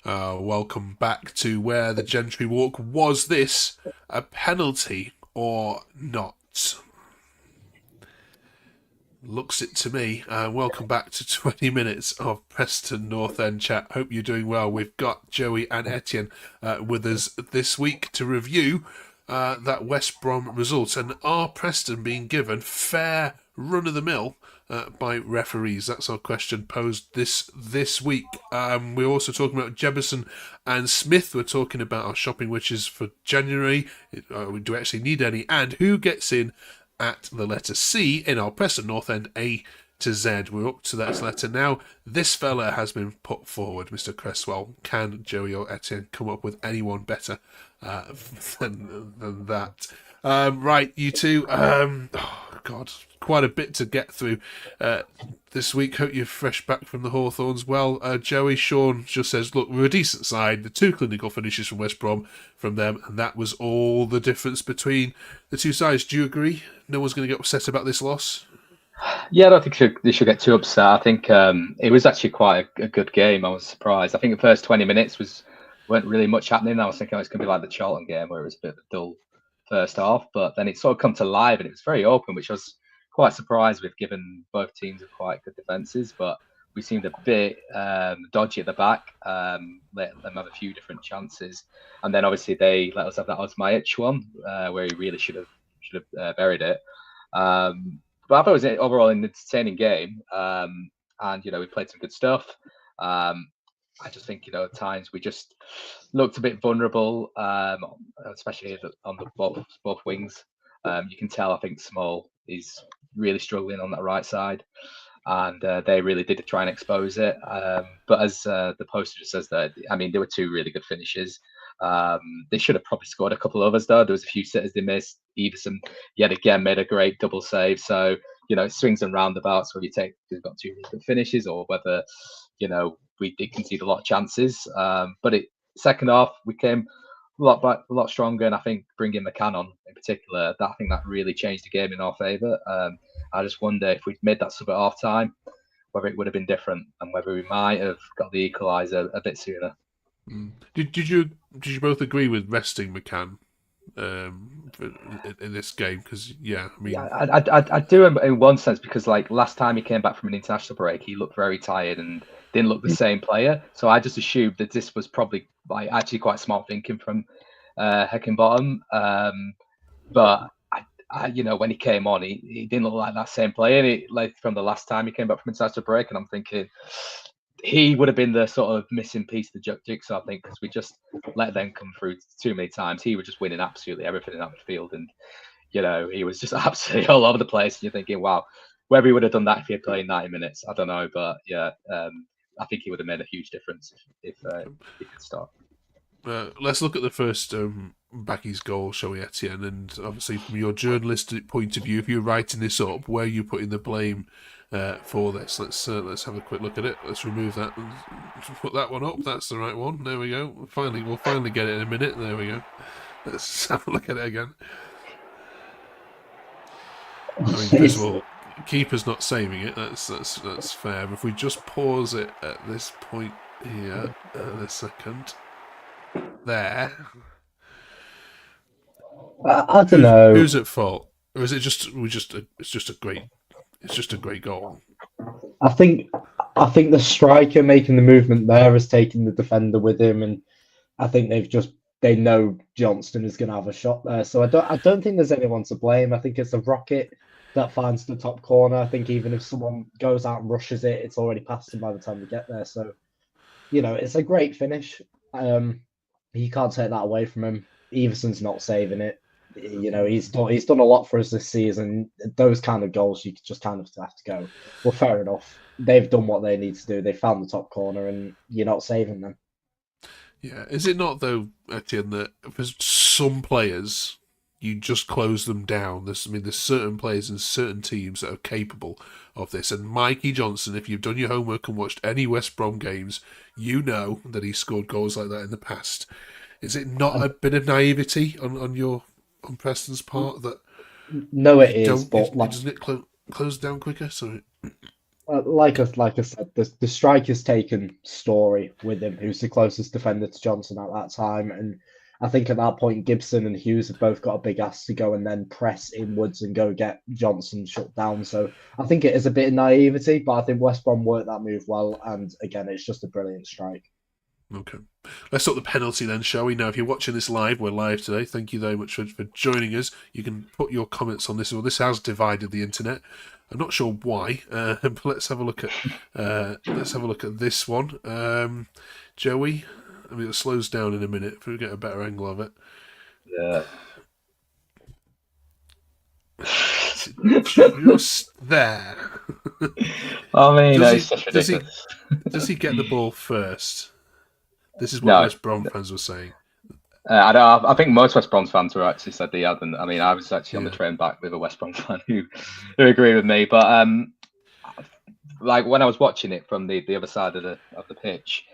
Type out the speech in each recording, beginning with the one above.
Welcome back to Where the Gentry Walk. Was this a penalty or not? Looks it to me. Welcome back to 20 minutes of Preston North End chat. Hope you're doing well. We've got Joey and Etienne with us this week to review that West Brom result. And are Preston being given fair run-of-the-mill by referees? That's our question posed this week. We're also talking about Jebison and Smith. We're talking about our shopping wishes for January. Do we actually need any? And who gets in at the letter C in our Preston North End A to Z. We're up to that letter now. This fella has been put forward, Mr. Cresswell. Can Joey or Etienne come up with anyone better than that? Right, you two. God, quite a bit to get through this week. Hope you're fresh back from the Hawthorns. Well, Joey, Sean just says, look, we're a decent side. The 2 clinical finishes from West Brom from them, and that was all the difference between the two sides. Do you agree? No one's going to get upset about this loss? Yeah, I don't think they should get too upset. I think it was actually quite a good game. I was surprised. I think the first 20 minutes weren't really much happening. I was thinking it's going to be like the Charlton game where it was a bit of a dull first half, but then it sort of come to life and it was very open, which I was quite surprised with, given both teams have quite good defences. But we seemed a bit dodgy at the back. Let them have a few different chances, and then obviously they let us have that Osmajic one where he really should have buried it. But I thought it was overall an entertaining game, and we played some good stuff. I just think at times we just looked a bit vulnerable, especially on the both wings. You can tell, I think Small is really struggling on that right side, and they really did try and expose it. But as the poster just says, that there were 2 really good finishes. They should have probably scored a couple of others though. There was a few sitters they missed. Everson yet again made a great double save. So it swings and roundabouts whether they've got 2 really good finishes or whether we did concede a lot of chances. But second half we came a lot stronger, and I think bringing McCann on in particular, I think that really changed the game in our favour. I just wonder if we'd made that sub at half time, whether it would have been different and whether we might have got the equaliser a bit sooner. Did you both agree with resting McCann in this game? Because I do in one sense, because like last time he came back from an international break, he looked very tired and didn't look the same player. So I just assumed that this was probably actually quite smart thinking from Heckingbottom. But when he came on, he didn't look like that same player. Like from the last time he came back from international break, and I'm thinking he would have been the sort of missing piece of the jigsaw, I think, because we just let them come through too many times. He was just winning absolutely everything in that midfield, and he was just absolutely all over the place. And you're thinking, wow, whether he would have done that if he had played 90 minutes, I don't know, but yeah, I think he would have made a huge difference if he could start. Let's look at the first Baggy's goal, shall we, Etienne? And obviously, from your journalistic point of view, if you're writing this up, where are you putting the blame for this? Let's have a quick look at it. Let's remove that and put that one up. That's the right one. There we go. We'll finally get it in a minute. There we go. Let's have a look at it again. First of all, keeper's not saving it. That's fair. But if we just pause it at this point here, a second. There. I don't know who's at fault, or is it it's just a great goal. I think the striker making the movement there has taken the defender with him, and I think they know Johnston is going to have a shot there. So I don't think there's anyone to blame. I think it's a rocket that finds the top corner. I think even if someone goes out and rushes it, it's already past him by the time we get there. So it's a great finish. You can't take that away from him. Everson's not saving it. He's done a lot for us this season. Those kind of goals, you just kind of have to go, well, fair enough. They've done what they need to do. They found the top corner, and you're not saving them. Yeah, is it not though, Etienne, that for some players you just close them down? There's certain players in certain teams that are capable of this. And Mikey Johnson, if you've done your homework and watched any West Brom games, you know that he scored goals like that in the past. Is it not a bit of naivety on Preston's part that? No, it is. But doesn't it close down quicker? Sorry. Like I said, the striker's taken Story with him, who's the closest defender to Johnson at that time. And I think at that point, Gibson and Hughes have both got a big ask to go and then press inwards and go get Johnson shut down. So I think it is a bit of naivety, but I think West Brom worked that move well. And again, it's just a brilliant strike. Okay. Let's talk the penalty then, shall we? Now, if you're watching this live, we're live today. Thank you very much for joining us. You can put your comments on this. Well, this has divided the internet. I'm not sure why, but let's have a look at this one. Joey, I mean, it slows down in a minute if we get a better angle of it. Yeah. Just there. I mean, Does it's such ridiculous. Does he get the ball first? This is what West Brom fans were saying. I think most West Brom fans were actually said they hadn't. I mean, I was actually on the train back with a West Brom fan who agree with me. But like when I was watching it from the other side of the pitch,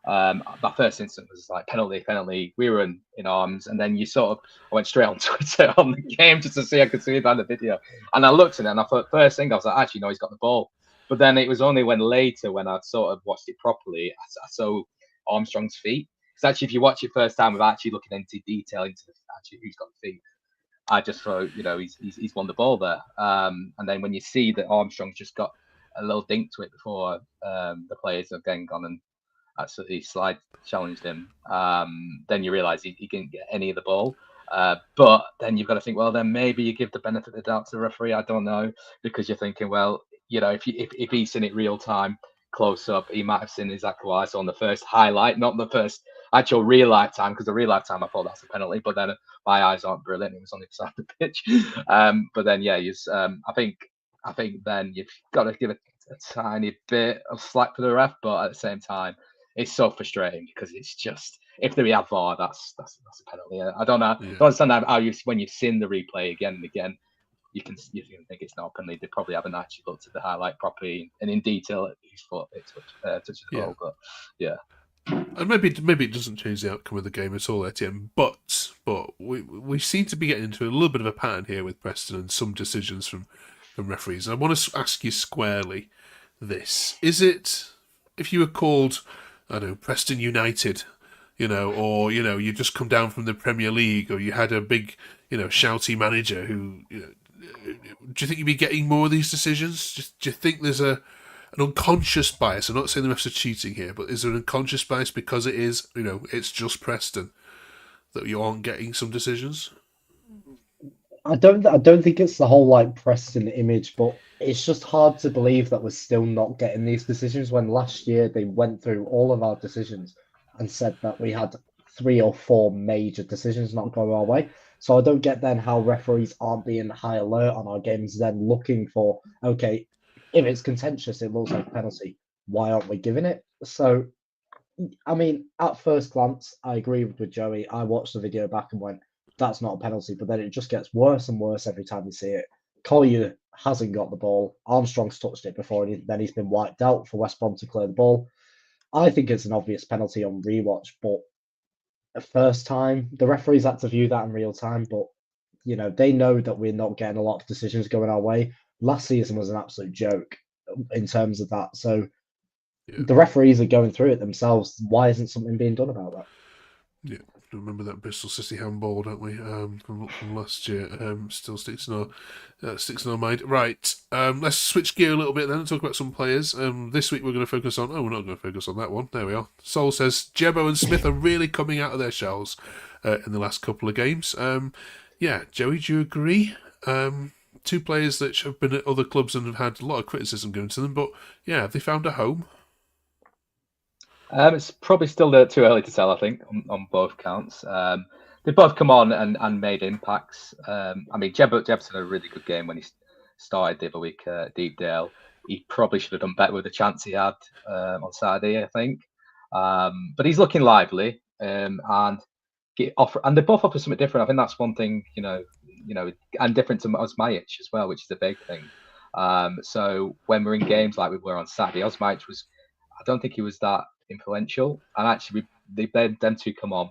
my first instinct was like penalty. We were in arms, and then I went straight on Twitter on the game just to see I could see it on the video, and I looked at it and I thought first thing I was like, actually no, he's got the ball. But then it was only when I sort of watched it properly, I saw Armstrong's feet. Because actually, if you watch it first time without actually looking into detail into actually who's got the feet, I just thought, he's won the ball there. And then when you see that Armstrong's just got a little dink to it before the players have then gone and absolutely challenged him, then you realise he didn't get any of the ball. But then you've got to think, well, then maybe you give the benefit of the doubt to the referee. I don't know, because you're thinking, well, if he's seen it real time, close up, he might have seen exactly what I saw on the first highlight, not the first actual real life time, because the real life time I thought that's a penalty, but then my eyes aren't brilliant. It was on the side of the pitch. But then I think then you've got to give it a tiny bit of slack for the ref, but at the same time it's so frustrating because it's just, if they have VAR, that's a penalty. I don't know. Yeah. I don't understand how when you've seen the replay again and again, you can think it's not a penalty. They probably haven't actually looked at the highlight properly and in detail at whose foot it touches the ball. But yeah. And maybe it doesn't change the outcome of the game at all, Etienne. But we seem to be getting into a little bit of a pattern here with Preston and some decisions from referees. I want to ask you squarely this: is it, if you were called, I don't know, Preston United, or you just come down from the Premier League, or you had a big, shouty manager who, do you think you'd be getting more of these decisions? Do you think there's an unconscious bias? I'm not saying the refs are cheating here, but is there an unconscious bias because it is, it's just Preston, that you aren't getting some decisions? I don't think it's the whole Preston image, but it's just hard to believe that we're still not getting these decisions when last year they went through all of our decisions and said that we had 3 or 4 major decisions not go our way. So I don't get then how referees aren't being high alert on our games, then looking for, okay, if it's contentious, it looks like a penalty. Why aren't we giving it? So, I mean, at first glance, I agree with Joey. I watched the video back and went, that's not a penalty. But then it just gets worse and worse every time you see it. Collier hasn't got the ball. Armstrong's touched it before, and then he's been wiped out for West Brom to clear the ball. I think it's an obvious penalty on rewatch, but the first time, the referees had to view that in real time, but they know that we're not getting a lot of decisions going our way. Last season was an absolute joke in terms of that. So the referees are going through it themselves. Why isn't something being done about that? Yeah, remember that Bristol City handball, don't we? From last year, still sticks in our mind. Right, let's switch gear a little bit then and talk about some players. This week we're going to focus on. Oh, we're not going to focus on that one. There we are. Sol says Jebbo and Smith are really coming out of their shells in the last couple of games. Yeah, Joey, do you agree? 2 players that have been at other clubs and have had a lot of criticism going to them, but yeah, have they found a home? It's probably still too early to tell, I think, on both counts. They've both come on and made impacts. I mean, Jebson had a really good game when he started the other week at Deepdale. He probably should have done better with the chance he had on Saturday, I think. But he's looking lively, and they both offer something different. I think that's one thing, and different to Osmajic as well, which is a big thing. So when we're in games like we were on Saturday, Osmajic I don't think he was that influential, and actually them 2 come on,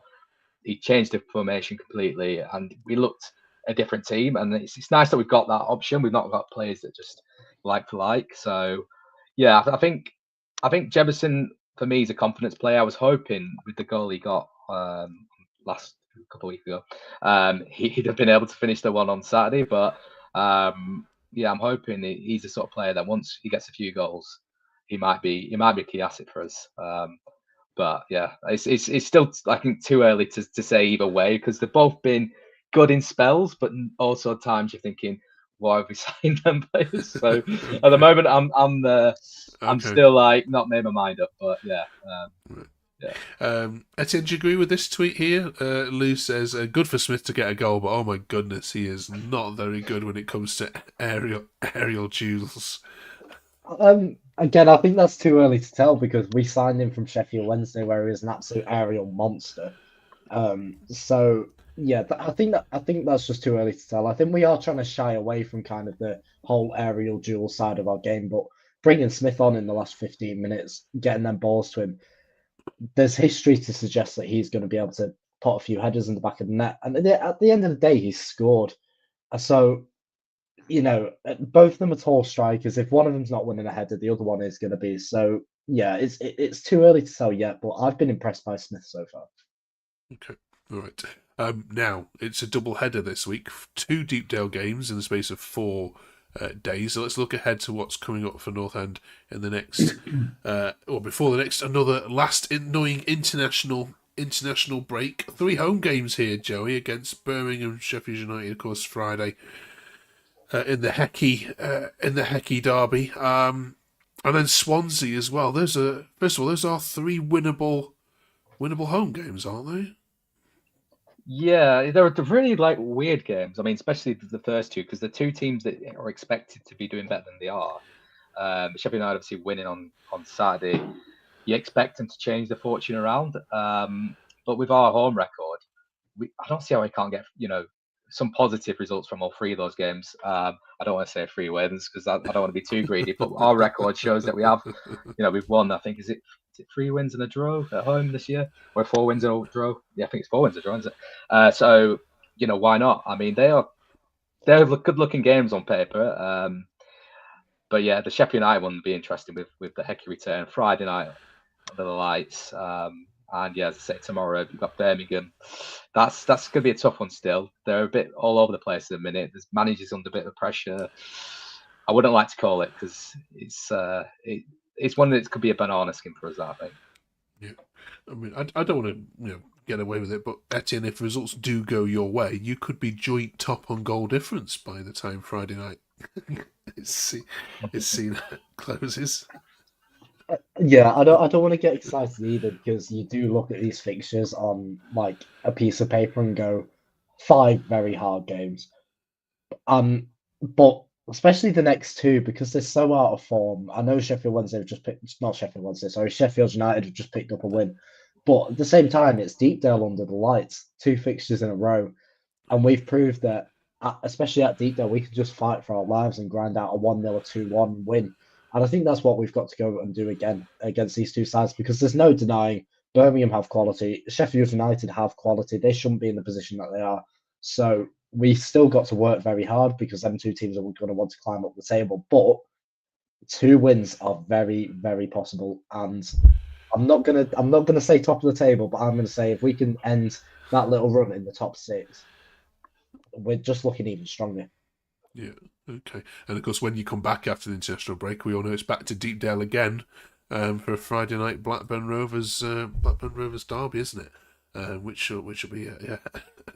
he changed the formation completely and we looked a different team, and it's nice that we've got that option. We've not got players that just like for like, so Yeah, I think Jefferson for me is a confidence player. I was hoping with the goal he got last couple of weeks ago, he'd have been able to finish the one on Saturday. But yeah, I'm hoping he's the sort of player that once he gets a few goals, he might be a key asset for us. But yeah, it's still I think too early to say either way because they've both been good in spells, but also at times you're thinking, why have we signed them players? So at the moment, I'm still like not made my mind up, but yeah. Etienne, do you agree with this tweet here? Lou says, good for Smith to get a goal, but oh my goodness, he is not very good when it comes to aerial duels. Again, I think that's too early to tell because we signed him from Sheffield Wednesday, where he was an absolute aerial monster. So yeah, I think that's just too early to tell. I think we are trying to shy away from kind of the whole aerial duel side of our game, but bringing Smith on in the last 15 minutes, getting them balls to him, there's history to suggest that he's going to be able to put a few headers in the back of the net. And at the end of the day, he's scored. So, both of them are tall strikers. If one of them's not winning a header, the other one is going to be. So, yeah, it's too early to tell yet, but I've been impressed by Smith so far. Okay, all right. Now, it's a double header this week. 2 Deepdale games in the space of 4 days. So let's look ahead to what's coming up for North End in the next, or before the next, another last annoying international break. 3 home games here, Joey, against Birmingham, Sheffield United, of course, Friday in the Hecky derby, and then Swansea as well. First of all, those are 3 winnable home games, aren't they? Yeah, they're really like weird games. I mean, especially the first 2 because the 2 teams that are expected to be doing better than they are. Sheffield United obviously winning on Saturday. You expect them to change the fortune around, but with our home record, I don't see how we can't get some positive results from all 3 of those games. I don't want to say 3 wins because I don't want to be too greedy, but our record shows that we have, we've won. I think is it 3 wins and a draw at home this year, or 4 wins and a draw? Yeah, I think it's 4 wins and a draw, isn't it? So why not? I mean, they're good-looking games on paper. But yeah, the Sheffield United one would be interesting with the Hecky return Friday night under the lights. And yeah, as I say, tomorrow we've got Birmingham. That's going to be a tough one still. They're a bit all over the place at the minute. There's managers under a bit of pressure. I wouldn't like to call it because it's one that could be a banana skin for us, I think. Yeah, I mean, I don't want to get away with it, but Etienne, if results do go your way, you could be joint top on goal difference by the time Friday night it's seen closes. Yeah, I don't want to get excited either because you do look at these fixtures on like a piece of paper and go 5 very hard games. But especially the next 2 because they're so out of form. I know Sheffield Wednesday Sheffield United have just picked up a win. But at the same time, it's Deepdale under the lights, 2 fixtures in a row. And we've proved that, especially at Deepdale, we can just fight for our lives and grind out a 1-0 or 2-1 win. And I think that's what we've got to go and do again against these 2 sides because there's no denying Birmingham have quality. Sheffield United have quality. They shouldn't be in the position that they are. So we still got to work very hard because them 2 teams are going to want to climb up the table. But 2 wins are very, very possible. And I'm not gonna say top of the table, but I'm gonna say if we can end that little run in the top 6, we're just looking even stronger. Yeah, okay. And of course, when you come back after the international break, we all know it's back to Deepdale again for a Friday night Blackburn Rovers derby, isn't it? Which will be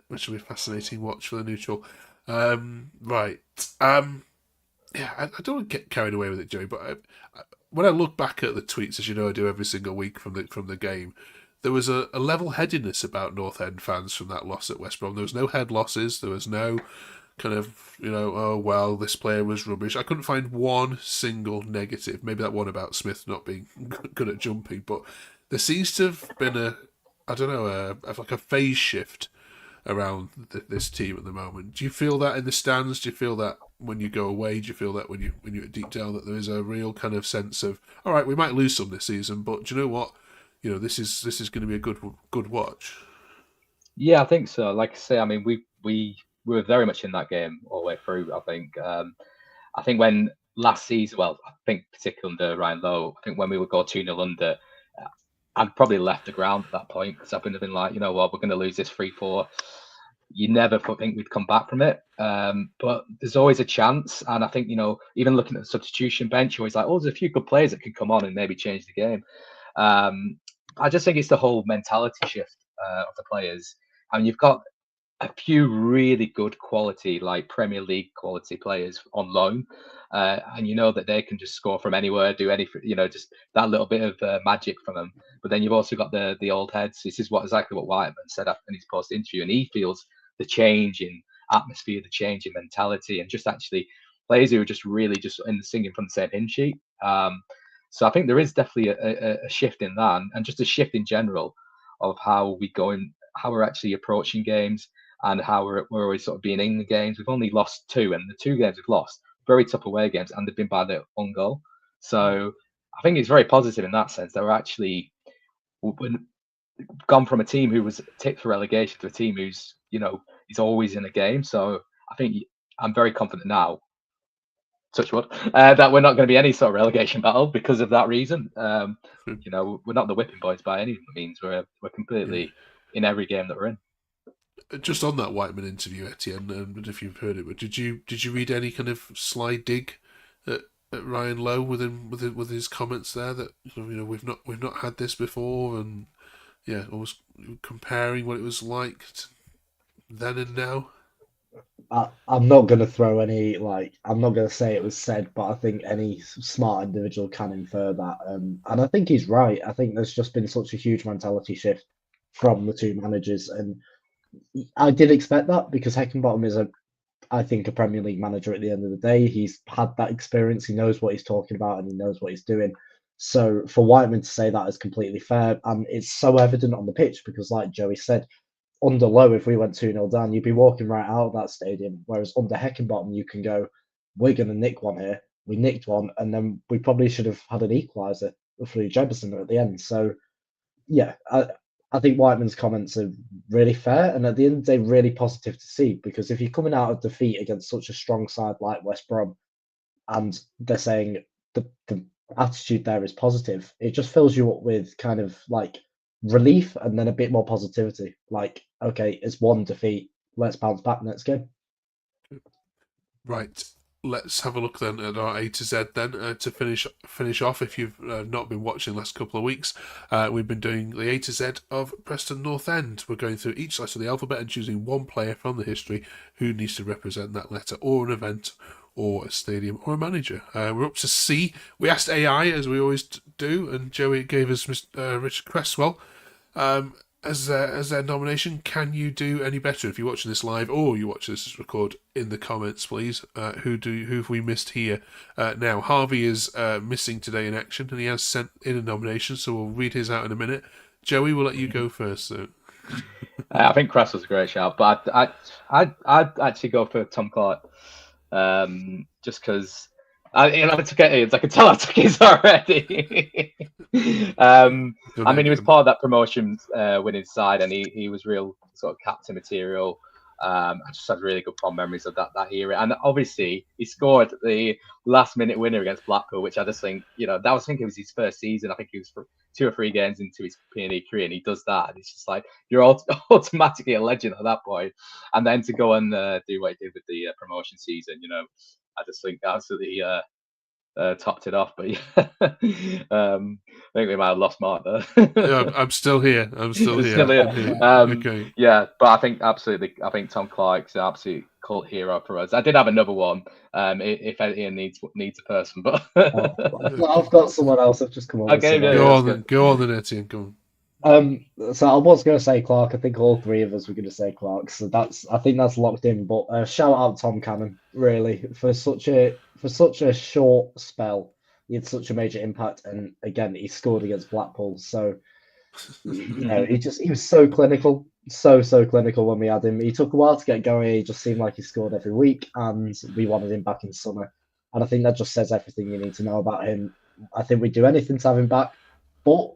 which will be a fascinating watch for the neutral. Right. Yeah, I don't want to get carried away with it, Joey, but when I look back at the tweets, as you know I do every single week from the game, there was a level-headedness about North End fans from that loss at West Brom. There was no head losses. There was no kind of, oh, well, this player was rubbish. I couldn't find one single negative. Maybe that one about Smith not being good at jumping, but there seems to have been a phase shift around this team at the moment. Do you feel that in the stands? Do you feel that when you go away? Do you feel that when you're at Deepdale that there is a real kind of sense of, all right, we might lose some this season, but do you know what? This is going to be a good watch. Yeah, I think so. Like I say, I mean, we were very much in that game all the way through. I think when last season, well, I think particularly under Ryan Lowe, I think when we would go 2-0 under, I'd probably left the ground at that point because I would have been like, you know what, we're going to lose this 3-4. You never think we'd come back from it. But there's always a chance. And I think, even looking at the substitution bench, you're always like, oh, there's a few good players that can come on and maybe change the game. I just think it's the whole mentality shift of the players. And you've got a few really good quality, like Premier League quality players on loan. And you know that they can just score from anywhere, do anything, just that little bit of magic from them. But then you've also got the old heads. This is exactly what Whiteman said in his post interview. And he feels the change in atmosphere, the change in mentality, and just actually players who are just really just singing from the same hymn sheet. So I think there is definitely a shift in that, and just a shift in general of how we're actually approaching games and how we're always sort of being in the games. We've only lost 2, and the 2 games we've lost, very tough away games, and they've been by their own goal. So I think it's very positive in that sense. They're actually gone from a team who was tipped for relegation to a team who's, is always in a game. So I think I'm very confident now, touch wood, that we're not going to be any sort of relegation battle because of that reason. We're not the whipping boys by any means. We're completely in every game that we're in. Just on that Whiteman interview, Etienne, if you've heard it, but did you read any kind of sly dig at Ryan Lowe with his comments there that we've not had this before, and always comparing what it was like then and now? I'm not going to throw any, I'm not going to say it was said, but I think any smart individual can infer that. And I think he's right. I think there's just been such a huge mentality shift from the 2 managers. And I did expect that because Heckingbottom is I think a Premier League manager at the end of the day. He's had that experience. He knows what he's talking about and he knows what he's doing. So for Whiteman to say that is completely fair. And it's so evident on the pitch because, like Joey said, under Lowe, if we went 2-0 down, you'd be walking right out of that stadium. Whereas under Heckingbottom, you can go, we're going to nick one here. We nicked one, and then we probably should have had an equaliser through Jefferson at the end. So, yeah, I think Whiteman's comments are really fair, and at the end of the day, really positive to see, because if you're coming out of defeat against such a strong side like West Brom, and they're saying the attitude there is positive, it just fills you up with kind of relief and then a bit more positivity. Okay, it's one defeat, let's bounce back next game. Right, let's have a look then at our A to Z then to finish off. If you've not been watching the last couple of weeks, we've been doing the A to Z of Preston North End. We're going through each letter of the alphabet and choosing one player from the history who needs to represent that letter, or an event, or a stadium, or a manager. We're up to C. We asked AI, as we always do, and Joey gave us Richard Cresswell as their nomination. Can you do any better? If you're watching this live or you watch this record, in the comments, please. Who have we missed here? Now, Harvey is missing today in action, and he has sent in a nomination, so we'll read his out in a minute. Joey, we'll let you go first, though. I think Cresswell's a great shout, but I'd actually go for Tom Clark. Just because I took it, I can tell I took his already. I mean, he was part of that promotion winning side, and he was real sort of captain material. I just had really good fond memories of that era, and obviously he scored the last minute winner against Blackpool, which I just think that was, I think it was his first season. I think he was for 2 or 3 games into his PNE career, and he does that, and it's just like you're automatically a legend at that point. And then to go and do what he did with the promotion season, I just think absolutely topped it off. But I think we might have lost Mark there. Yeah, I'm still here. Still here. Okay. Yeah, but I think Tom Clark's an absolute cult hero for us. I did have another one. If Ian needs a person, but I've got someone else. I've just come on. Okay, go on then, Etienne. Go on. So I was going to say Clark. I think all 3 of us were going to say Clark. So I think that's locked in. But shout out Tom Cannon, really, for such a short spell. He had such a major impact, and again, he scored against Blackpool. So he was so clinical, so clinical when we had him. He took a while to get going. He just seemed like he scored every week, and we wanted him back in summer. And I think that just says everything you need to know about him. I think we'd do anything to have him back, but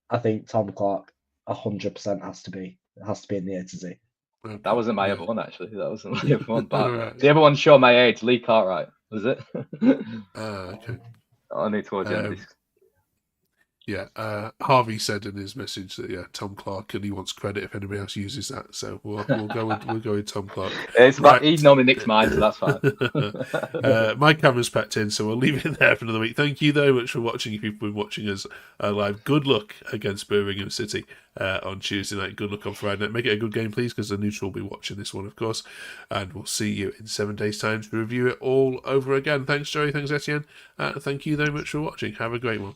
I think Tom Clark 100% has to be in the A to Z. That wasn't my other one, actually. That wasn't my other one. But the other one showed my age, Lee Cartwright. Was it? Okay. I need to watch Gentry. Harvey said in his message that Tom Clark, and he wants credit if anybody else uses that. So we'll go with Tom Clark. It's Right. he normally nicks mine, so that's fine. My camera's packed in, so we'll leave it there for another week. Thank you very much for watching. If you've been watching us live, good luck against Birmingham City on Tuesday night. Good luck on Friday night. Make it a good game, please, because the neutral will be watching this one, of course. And we'll see you in 7 days' time to review it all over again. Thanks, Joey. Thanks, Etienne. Thank you very much for watching. Have a great one.